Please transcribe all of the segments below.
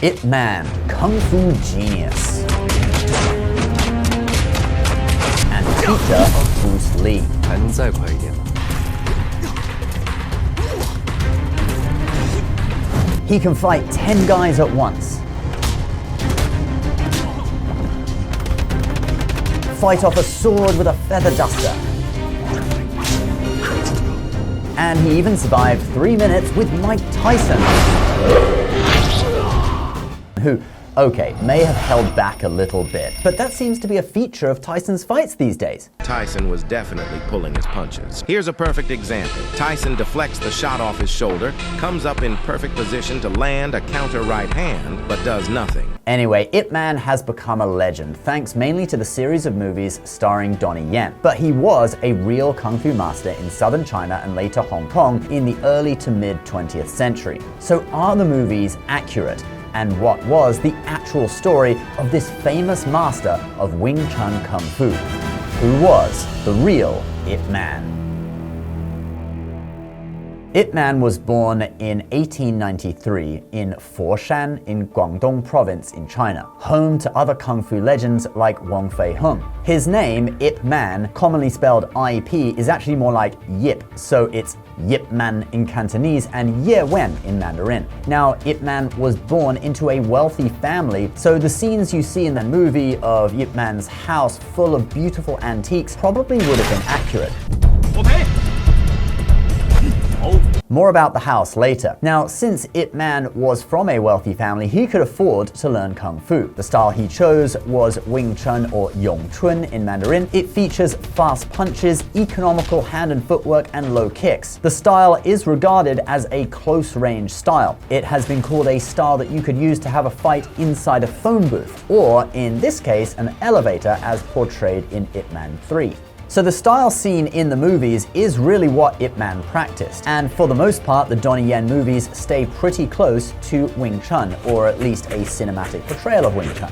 Ip Man, Kung Fu genius. And teacher of Bruce Lee. 还能再快一点吗？ He can fight 10 guys at once. Fight off a sword with a feather duster. And he even survived 3 minutes with Mike Tyson, who, okay, may have held back a little bit, but that seems to be a feature of Tyson's fights these days. Tyson was definitely pulling his punches. Here's a perfect example. Tyson deflects the shot off his shoulder, comes up in perfect position to land a counter right hand, but does nothing. Anyway, Ip Man has become a legend, thanks mainly to the series of movies starring Donnie Yen. But he was a real kung fu master in southern China and later Hong Kong in the early to mid 20th century. So are the movies accurate? And what was the actual story of this famous master of Wing Chun Kung Fu? Who was the real Ip Man? Ip Man was born in 1893 in Foshan in Guangdong province in China, home to other kung fu legends like Wang Fei Hung. His name, Ip Man, commonly spelled IP, is actually more like Yip, so it's Yip Man in Cantonese and Ye Wen in Mandarin. Now, Ip Man was born into a wealthy family, so the scenes you see in the movie of Ip Man's house full of beautiful antiques probably would have been accurate. Okay. More about the house later. Now, since Ip Man was from a wealthy family, he could afford to learn Kung Fu. The style he chose was Wing Chun or Yong Chun in Mandarin. It features fast punches, economical hand and footwork, and low kicks. The style is regarded as a close-range style. It has been called a style that you could use to have a fight inside a phone booth, or in this case, an elevator as portrayed in Ip Man 3. So the style seen in the movies is really what Ip Man practiced, and for the most part the Donnie Yen movies stay pretty close to Wing Chun, or at least a cinematic portrayal of Wing Chun.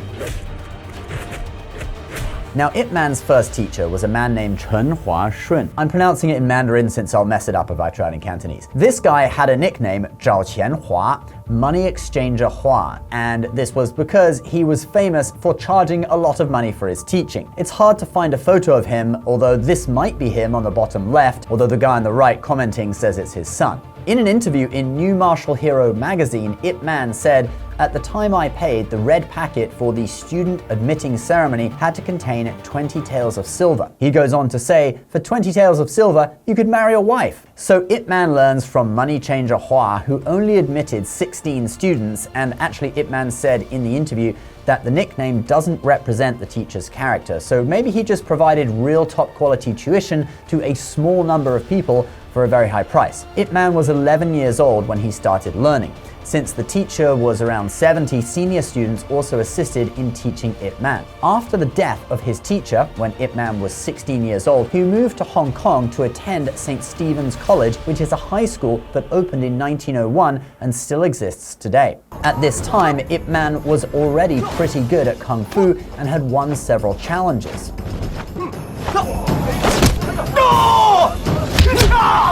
Now, Ip Man's first teacher was a man named Chen Hua Shun. I'm pronouncing it in Mandarin since I'll mess it up if I try it in Cantonese. This guy had a nickname, Zhao Qian Hua, Money Exchanger Hua, and this was because he was famous for charging a lot of money for his teaching. It's hard to find a photo of him, although this might be him on the bottom left, although the guy on the right commenting says it's his son. In an interview in New Martial Hero magazine, Ip Man said, "At the time I paid, the red packet for the student admitting ceremony had to contain 20 taels of silver." He goes on to say, "For 20 taels of silver, you could marry a wife." So Ip Man learns from money changer Hua, who only admitted 16 students, and actually Ip Man said in the interview that the nickname doesn't represent the teacher's character, so maybe he just provided real top quality tuition to a small number of people for a very high price. Ip Man was 11 years old when he started learning. Since the teacher was around 70, senior students also assisted in teaching Ip Man. After the death of his teacher, when Ip Man was 16 years old, he moved to Hong Kong to attend St. Stephen's College, which is a high school that opened in 1901 and still exists today. At this time, Ip Man was already pretty good at Kung Fu and had won several challenges.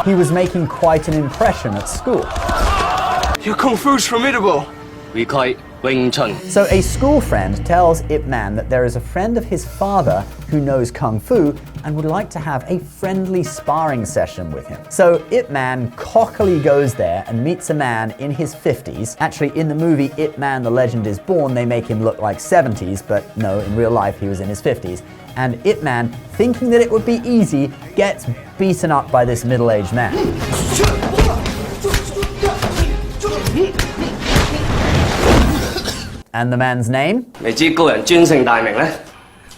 He was making quite an impression at school. Your Kung Fu's formidable. We call it Wing Chun. So a school friend tells Ip Man that there is a friend of his father who knows Kung Fu and would like to have a friendly sparring session with him. So Ip Man cockily goes there and meets a man in his 50s. Actually, in the movie Ip Man the Legend is Born, they make him look like 70s, but no, in real life he was in his 50s. And Ip Man, thinking that it would be easy, gets beaten up by this middle-aged man. And the man's name? 未知高人尊姓大名呢？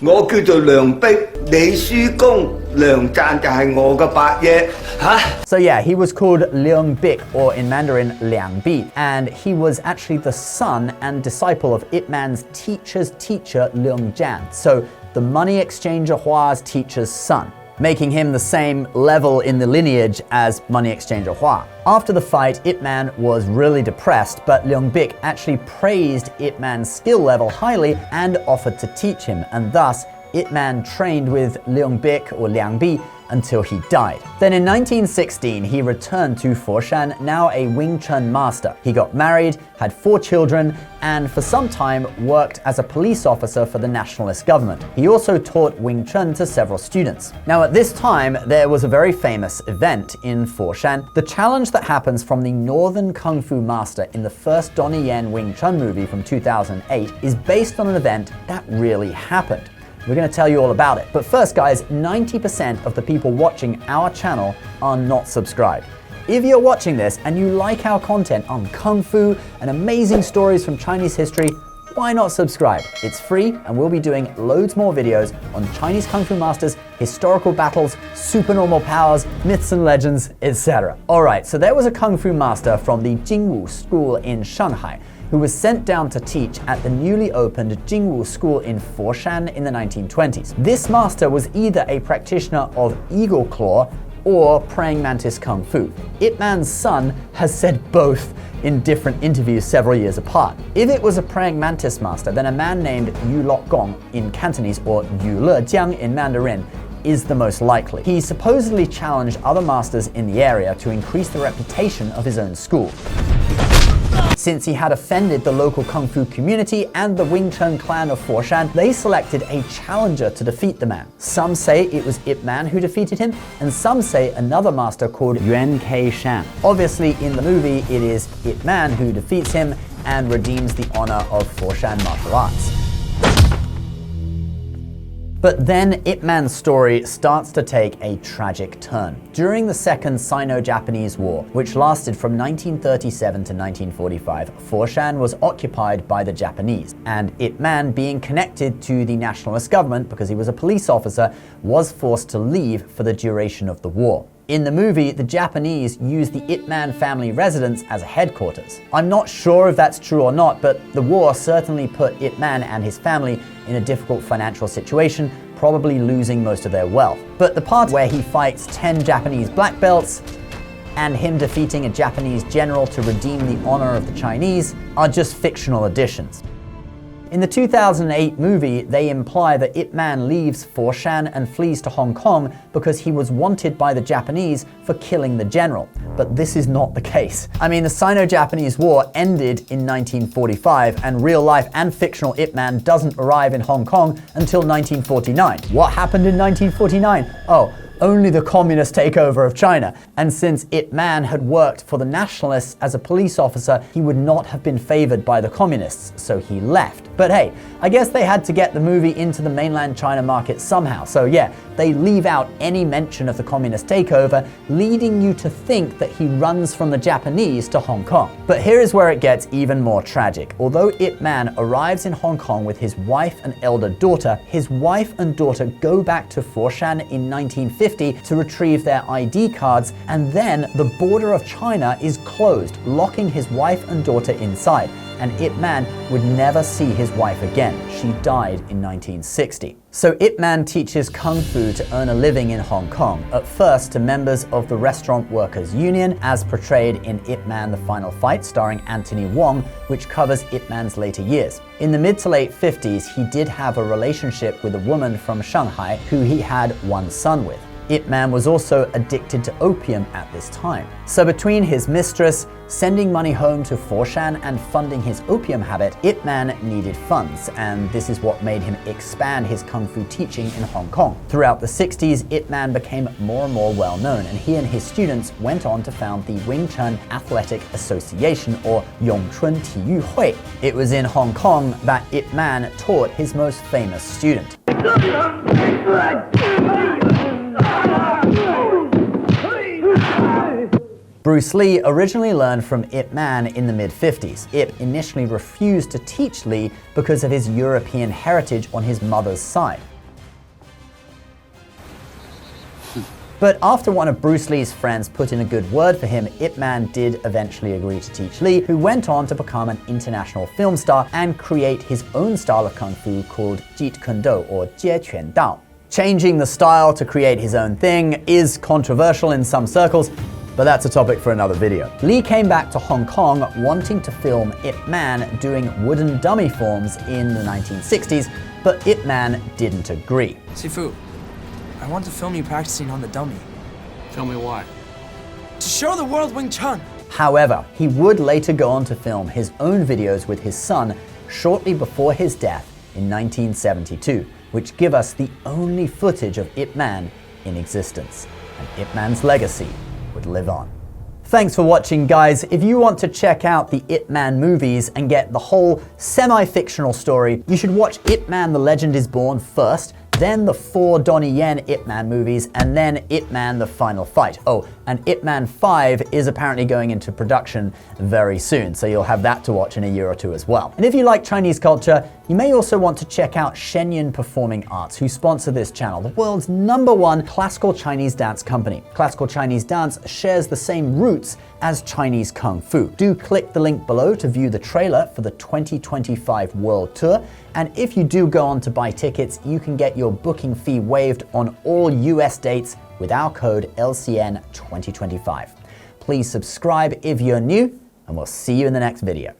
我叫做梁璧，李書公，梁贊就係我嘅伯爺。吓 So yeah, he was called Liang Bik, or in Mandarin, Liang Bi, and he was actually the son and disciple of Ip Man's teacher's teacher, Liang Jan. So the money exchanger Hua's teacher's son, making him the same level in the lineage as money exchanger Hua. After the fight, Ip Man was really depressed, but Liang Bik actually praised Ip Man's skill level highly and offered to teach him, and thus Ip Man trained with Liang Bik or Liang Bi until he died. Then in 1916, he returned to Foshan, now a Wing Chun master. He got married, had 4 children, and for some time worked as a police officer for the nationalist government. He also taught Wing Chun to several students. Now at this time, there was a very famous event in Foshan. The challenge that happens from the northern kung fu master in the first Donnie Yen Wing Chun movie from 2008 is based on an event that really happened. We're going to tell you all about it. But first guys, 90% of the people watching our channel are not subscribed. If you're watching this and you like our content on Kung Fu and amazing stories from Chinese history, why not subscribe? It's free and we'll be doing loads more videos on Chinese Kung Fu masters, historical battles, supernormal powers, myths and legends, etc. Alright, so there was a Kung Fu master from the Jingwu School in Shanghai who was sent down to teach at the newly opened Jingwu School in Foshan in the 1920s. This master was either a practitioner of Eagle Claw or Praying Mantis Kung Fu. Ip Man's son has said both in different interviews several years apart. If it was a Praying Mantis master, then a man named Yu Lok Gong in Cantonese or Yu Le Jiang in Mandarin is the most likely. He supposedly challenged other masters in the area to increase the reputation of his own school. Since he had offended the local Kung Fu community and the Wing Chun clan of Foshan, they selected a challenger to defeat the man. Some say it was Ip Man who defeated him, and some say another master called Yuan Kei Shan. Obviously, in the movie, it is Ip Man who defeats him and redeems the honor of Foshan martial arts. But then Ip Man's story starts to take a tragic turn. During the Second Sino-Japanese War, which lasted from 1937 to 1945, Foshan was occupied by the Japanese, and Ip Man, being connected to the nationalist government because he was a police officer, was forced to leave for the duration of the war. In the movie, the Japanese used the Ip Man family residence as a headquarters. I'm not sure if that's true or not, but the war certainly put Ip Man and his family in a difficult financial situation, probably losing most of their wealth. But the part where he fights 10 Japanese black belts and him defeating a Japanese general to redeem the honor of the Chinese are just fictional additions. In the 2008 movie, they imply that Ip Man leaves Foshan and flees to Hong Kong because he was wanted by the Japanese for killing the general. But this is not the case. I mean, the Sino-Japanese War ended in 1945, and real-life and fictional Ip Man doesn't arrive in Hong Kong until 1949. What happened in 1949? Oh, only the communist takeover of China. And since Ip Man had worked for the nationalists as a police officer, he would not have been favored by the communists, so he left. But hey, I guess they had to get the movie into the mainland China market somehow. So yeah, they leave out any mention of the communist takeover, leading you to think that he runs from the Japanese to Hong Kong. But here is where it gets even more tragic. Although Ip Man arrives in Hong Kong with his wife and elder daughter, his wife and daughter go back to Foshan in 1950 to retrieve their ID cards, and then the border of China is closed, locking his wife and daughter inside. And Ip Man would never see his wife again. She died in 1960. So Ip Man teaches Kung Fu to earn a living in Hong Kong, at first to members of the Restaurant Workers Union, as portrayed in Ip Man: The Final Fight, starring Anthony Wong, which covers Ip Man's later years. In the mid to late 50s, he did have a relationship with a woman from Shanghai who he had one son with. Ip Man was also addicted to opium at this time. So between his mistress, sending money home to Foshan, and funding his opium habit, Ip Man needed funds, and this is what made him expand his Kung Fu teaching in Hong Kong. Throughout the 60s, Ip Man became more and more well known, and he and his students went on to found the Wing Chun Athletic Association, or Yong Chun Ti Yu Hui. It was in Hong Kong that Ip Man taught his most famous student. Bruce Lee originally learned from Ip Man in the mid-50s. Ip initially refused to teach Lee because of his European heritage on his mother's side. But after one of Bruce Lee's friends put in a good word for him, Ip Man did eventually agree to teach Lee, who went on to become an international film star and create his own style of Kung Fu called Jeet Kune Do, or Jie Quan Dao. Changing the style to create his own thing is controversial in some circles, but that's a topic for another video. Lee came back to Hong Kong wanting to film Ip Man doing wooden dummy forms in the 1960s, but Ip Man didn't agree. 师傅， I want to film you practicing on the dummy. Tell me why. To show the world Wing Chun. However, he would later go on to film his own videos with his son shortly before his death in 1972, which give us the only footage of Ip Man in existence. And Ip Man's legacy would live on. Thanks for watching, guys. If you want to check out the Ip Man movies and get the whole semi-fictional story, you should watch Ip Man: The Legend is Born first, then the 4 Donnie Yen Ip Man movies, and then Ip Man: The Final Fight. Oh, and Ip Man 5 is apparently going into production very soon, so you'll have that to watch in a year or two as well. And if you like Chinese culture, you may also want to check out Shenyun Performing Arts, who sponsor this channel, the world's #1 classical Chinese dance company. Classical Chinese dance shares the same roots as Chinese Kung Fu. Do click the link below to view the trailer for the 2025 World Tour. And if you do go on to buy tickets, you can get your booking fee waived on all US dates with our code LCN2025. Please subscribe if you're new, and we'll see you in the next video.